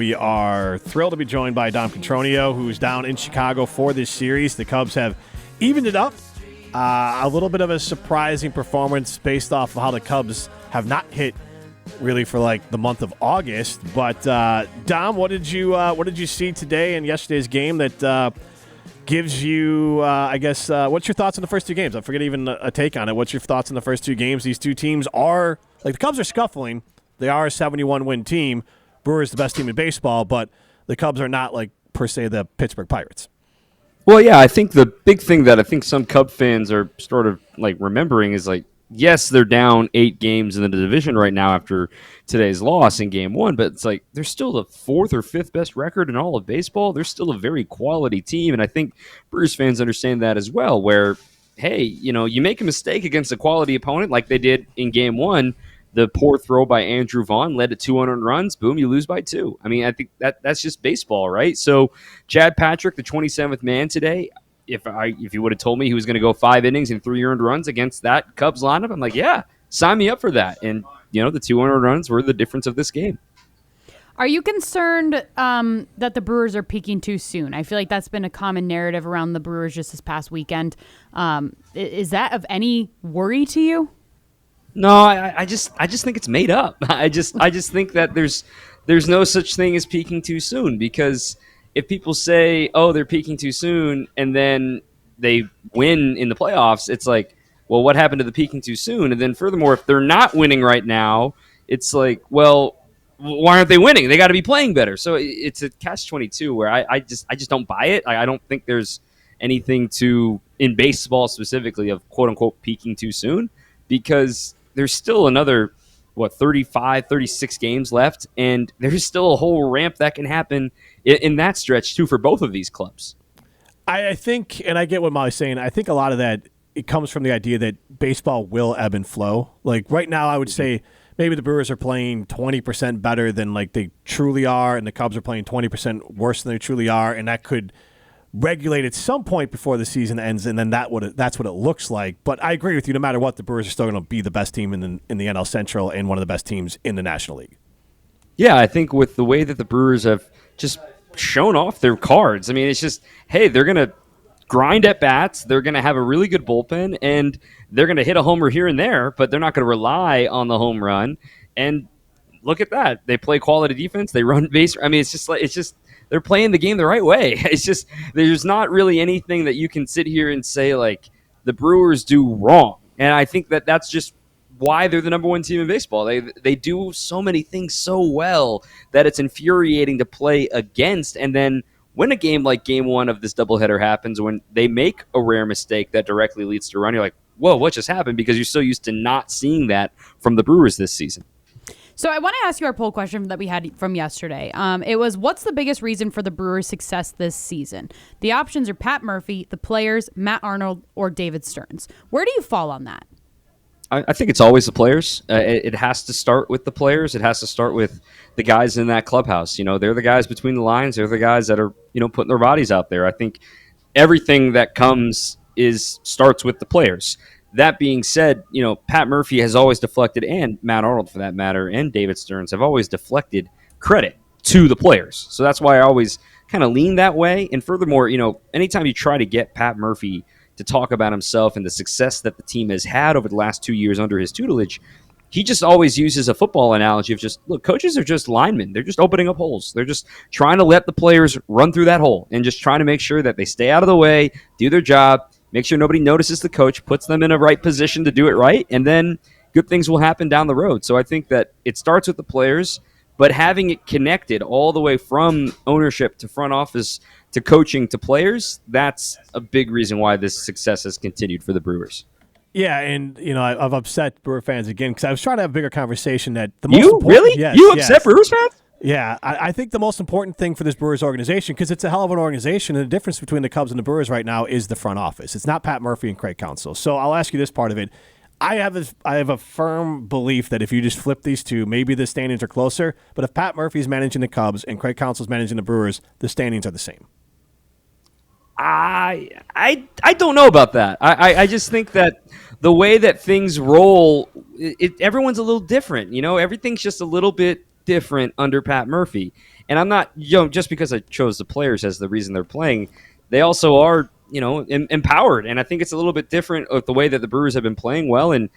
We are thrilled to be joined by Dom Cotroneo, who's down in Chicago for this series. The Cubs have evened it up. A little bit of a surprising performance based off of how the Cubs have not hit really for like the month of August. But Dom, what did you see today in yesterday's game that gives you, what's your thoughts on the first two games? I forget even a take on it. What's your thoughts on the first two games? These two teams are, like, the Cubs are scuffling. They are a 71-win team. Brewers the best team in baseball, but the Cubs are not, like, per se the Pittsburgh Pirates. Well, yeah, I think the big thing that I think some Cub fans are sort of, like, remembering is, like, yes, they're down 8 games in the division right now after today's loss in Game 1, but it's like they're still the 4th or 5th best record in all of baseball. They're still a very quality team, and I think Brewers fans understand that as well, where, hey, you know, you make a mistake against a quality opponent like they did in Game 1, the poor throw by Andrew Vaughn led to 200 runs, boom, you lose by 2. I mean, I think that's just baseball, right? So Chad Patrick, the 27th man today, if you would have told me he was going to go 5 innings and 3 earned runs against that Cubs lineup, I'm like, yeah, sign me up for that. And, you know, the 200 runs were the difference of this game. Are you concerned that the Brewers are peaking too soon? I feel like that's been a common narrative around the Brewers just this past weekend. Is that of any worry to you? No, I just think it's made up. I just think that there's no such thing as peaking too soon, because if people say, oh, they're peaking too soon, and then they win in the playoffs, it's like, well, what happened to the peaking too soon? And then furthermore, if they're not winning right now, it's like, well, why aren't they winning? They got to be playing better. So it's a catch-22 where I just don't buy it. I don't think there's anything in baseball specifically of quote-unquote peaking too soon, because there's still another 35, 36 games left, and there's still a whole ramp that can happen in that stretch, too, for both of these clubs. I think, and I get what Molly's saying, I think a lot of that, it comes from the idea that baseball will ebb and flow. Like, right now, I would say maybe the Brewers are playing 20% better than, like, they truly are, and the Cubs are playing 20% worse than they truly are, and that could regulate at some point before the season ends, and then that's what it looks like. But I agree with you. No matter what, the Brewers are still going to be the best team in the NL Central and one of the best teams in the National League. Yeah, I think with the way that the Brewers have just shown off their cards, I mean, it's just, hey, they're going to grind at bats, they're going to have a really good bullpen, and they're going to hit a homer here and there, but they're not going to rely on the home run. And look at that. They play quality defense. They run base. I mean, it's just they're playing the game the right way. It's just there's not really anything that you can sit here and say, like, the Brewers do wrong. And I think that that's just why they're the number one team in baseball. They do so many things so well that it's infuriating to play against. And then when a game like Game 1 of this doubleheader happens, when they make a rare mistake that directly leads to a run, you're like, whoa, what just happened? Because you're so used to not seeing that from the Brewers this season. So I want to ask you our poll question that we had from yesterday. It was, what's the biggest reason for the Brewers' success this season? The options are Pat Murphy, the players, Matt Arnold, or David Stearns. Where do you fall on that? I think it's always the players. It has to start with the players. It has to start with the guys in that clubhouse. You know, they're the guys between the lines. They're the guys that are, you know, putting their bodies out there. I think everything that comes starts with the players. That being said, you know, Pat Murphy has always deflected, and Matt Arnold, for that matter, and David Stearns have always deflected credit to the players. So that's why I always kind of lean that way. And furthermore, you know, anytime you try to get Pat Murphy to talk about himself and the success that the team has had over the last 2 years under his tutelage, he just always uses a football analogy of just, look, coaches are just linemen. They're just opening up holes. They're just trying to let the players run through that hole and just trying to make sure that they stay out of the way, do their job, make sure nobody notices the coach, puts them in a right position to do it right, and then good things will happen down the road. So I think that it starts with the players, but having it connected all the way from ownership to front office to coaching to players, that's a big reason why this success has continued for the Brewers. Yeah, and, you know, I've upset Brewer fans again because I was trying to have a bigger conversation that the most important... Really? Yes, you upset Brewers fans? Yeah, I think the most important thing for this Brewers organization, because it's a hell of an organization, and the difference between the Cubs and the Brewers right now is the front office. It's not Pat Murphy and Craig Counsell. So I'll ask you this part of it. I have a firm belief that if you just flip these two, maybe the standings are closer. But if Pat Murphy's managing the Cubs and Craig Counsell's managing the Brewers, the standings are the same. I don't know about that. I just think that the way that things roll, everyone's a little different. You know, everything's just a little bit different under Pat Murphy. And I'm not, just because I chose the players as the reason they're playing, they also are, empowered. And I think it's a little bit different of the way that the Brewers have been playing well. And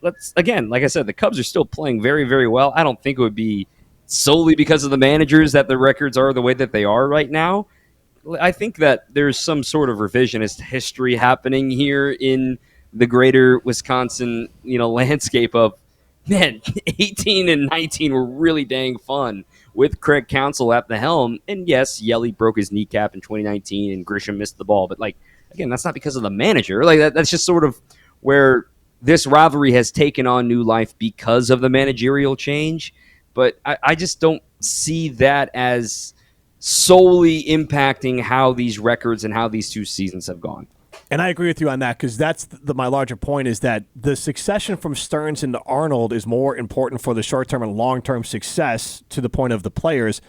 let's, again, like I said, the Cubs are still playing very, very well. I don't think it would be solely because of the managers that the records are the way that they are right now. I think that there's some sort of revisionist history happening here in the greater Wisconsin, landscape of, man, 18 and 19 were really dang fun with Craig Counsell at the helm. And yes, Yelly broke his kneecap in 2019 and Grisham missed the ball. But, again, that's not because of the manager. That's just sort of where this rivalry has taken on new life because of the managerial change. But I just don't see that as solely impacting how these records and how these two seasons have gone. And I agree with you on that, because that's my larger point, is that the succession from Stearns into Arnold is more important for the short-term and long-term success, to the point of the players.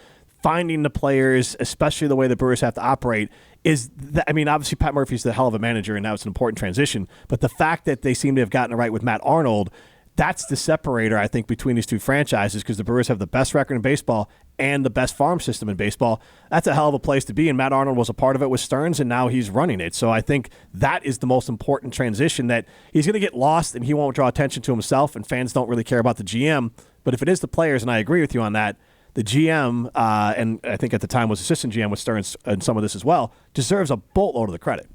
Finding the players, especially the way the Brewers have to operate, obviously Pat Murphy's the hell of a manager, and now it's an important transition. But the fact that they seem to have gotten it right with Matt Arnold, that's the separator, I think, between these two franchises, because the Brewers have the best record in baseball and the best farm system in baseball. That's a hell of a place to be, and Matt Arnold was a part of it with Stearns, and now he's running it. So I think that is the most important transition, that he's going to get lost and he won't draw attention to himself, and fans don't really care about the GM. But if it is the players, and I agree with you on that, the GM, and I think at the time was assistant GM with Stearns and some of this as well, deserves a boatload of the credit.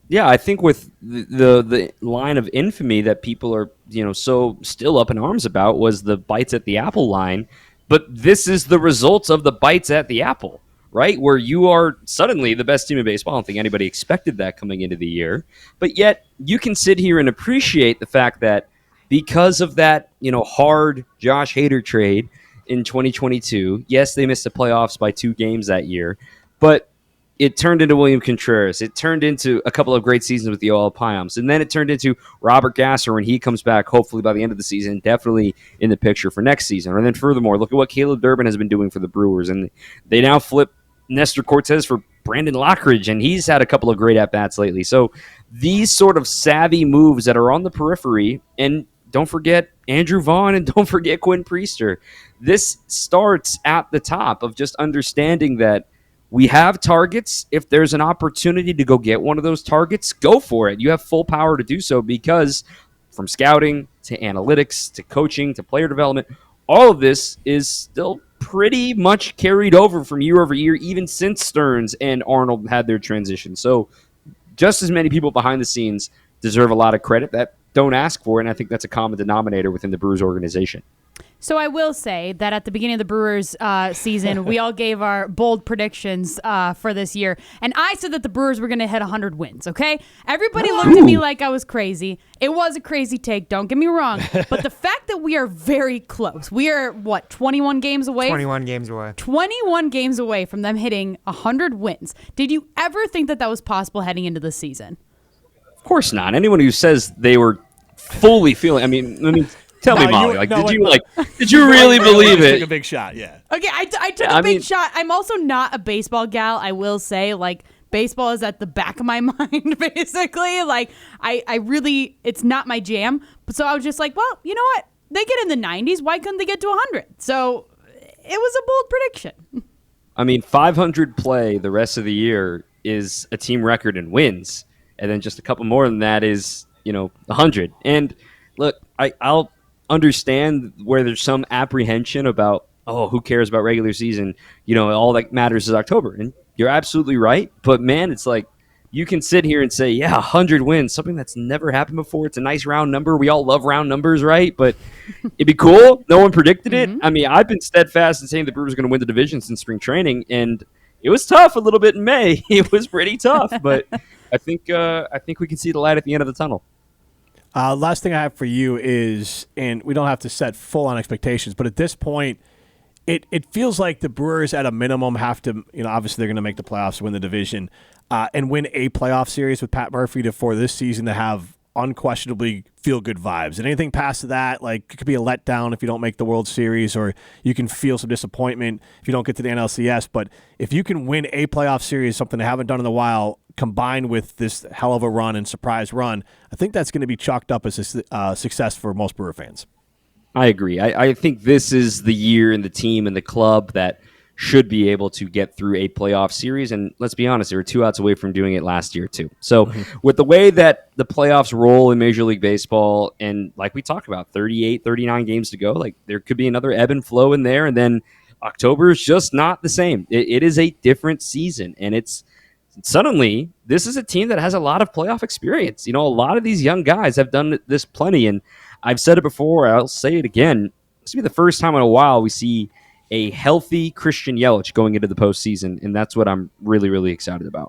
Yeah, I think with the line of infamy that people are, so still up in arms about was the bites at the apple line. But this is the result of the bites at the apple, right? Where you are suddenly the best team in baseball. I don't think anybody expected that coming into the year. But yet you can sit here and appreciate the fact that because of that, hard Josh Hader trade in 2022, yes, they missed the playoffs by 2 games that year, but it turned into William Contreras. It turned into a couple of great seasons with the OL Piums. And then it turned into Robert Gasser when he comes back, hopefully by the end of the season, definitely in the picture for next season. And then furthermore, look at what Caleb Durbin has been doing for the Brewers. And they now flip Nestor Cortez for Brandon Lockridge, and he's had a couple of great at-bats lately. So these sort of savvy moves that are on the periphery, and don't forget Andrew Vaughn and don't forget Quinn Priester. This starts at the top of just understanding that we have targets. If there's an opportunity to go get one of those targets, go for it. You have full power to do so, because from scouting to analytics to coaching to player development, all of this is still pretty much carried over from year over year, even since Stearns and Arnold had their transition. So just as many people behind the scenes deserve a lot of credit that don't ask for it, and I think that's a common denominator within the Brewers organization. So I will say that at the beginning of the Brewers season, we all gave our bold predictions for this year. And I said that the Brewers were going to hit 100 wins, okay? Everybody looked at me like I was crazy. It was a crazy take, don't get me wrong. But the fact that we are very close. We are, 21 games away? 21 games away. 21 games away from them hitting 100 wins. Did you ever think that was possible heading into the season? Of course not. Anyone who says they were fully feeling, I mean, tell me, Molly, did you really believe it? Took a big shot, yeah. Okay, I took a big shot. I'm also not a baseball gal, I will say. Baseball is at the back of my mind, basically. I really, it's not my jam. So I was just like, well, you know what? They get in the 90s. Why couldn't they get to 100? So it was a bold prediction. 500 play the rest of the year is a team record in wins. And then just a couple more than that is, 100. And look, I'll understand where there's some apprehension about, who cares about regular season? All that matters is October. And you're absolutely right. But, man, it's like you can sit here and say, 100 wins, something that's never happened before. It's a nice round number. We all love round numbers, right? But it'd be cool. No one predicted it. Mm-hmm. I've been steadfast in saying the Brewers are going to win the division since spring training, and it was tough a little bit in May. It was pretty tough, but I think we can see the light at the end of the tunnel. Last thing I have for you is, and we don't have to set full-on expectations, but at this point, it feels like the Brewers at a minimum have to, obviously they're going to make the playoffs, win the division, and win a playoff series with Pat Murphy for this season to have unquestionably feel-good vibes. And anything past that, it could be a letdown if you don't make the World Series, or you can feel some disappointment if you don't get to the NLCS. But if you can win a playoff series, something they haven't done in a while, combined with this hell of a run and surprise run, I think that's going to be chalked up as a success for most Brewer fans. I agree. I think this is the year and the team and the club that should be able to get through a playoff series. And let's be honest, they were 2 outs away from doing it last year, too. So with the way that the playoffs roll in Major League Baseball, and like we talked about, 38, 39 games to go, like there could be another ebb and flow in there. And then October is just not the same. It is a different season. And it's suddenly, this is a team that has a lot of playoff experience. You know, a lot of these young guys have done this plenty. And I've said it before, I'll say it again. This will be the first time in a while we see a healthy Christian Yelich going into the postseason, and that's what I'm really, really excited about.